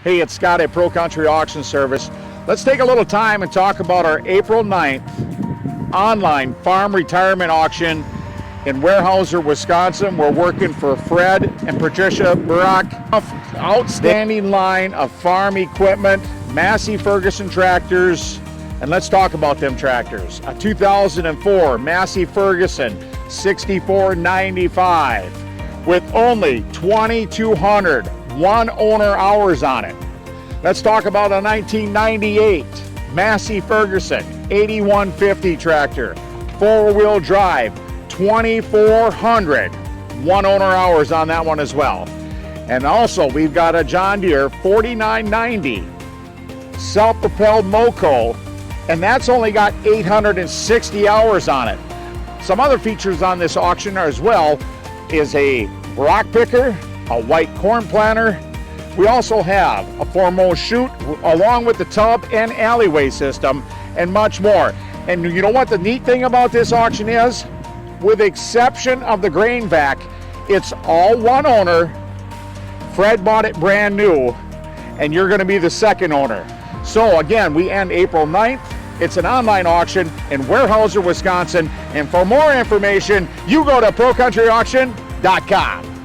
Hey, it's Scott at Pro Country Auction Service. Let's take a little time and talk about our April 9th online farm retirement auction in Weyerhauser, Wisconsin. We're working for Fred and Patricia Burak. Outstanding line of farm equipment, Massey Ferguson tractors, and let's talk about them tractors. A 2004 Massey Ferguson 6495 with only 2,200 one-owner hours on it. Let's talk about a 1998 Massey Ferguson 8150 tractor, four-wheel drive, 2,400 one-owner hours on that one as well. And also we've got a John Deere 4990 self-propelled Moco, and that's only got 860 hours on it. Some other features on this auction as well is a rock picker, a white corn planter. We also have a foremost chute along with the tub and alleyway system and much more. And you know what the neat thing about this auction is? With the exception of the grain vac, it's all one owner. Fred bought it brand new, and you're going to be the second owner. So again, we end April 9th. It's an online auction in Weyerhauser, Wisconsin. And for more information, you go to ProCountryAuction.com.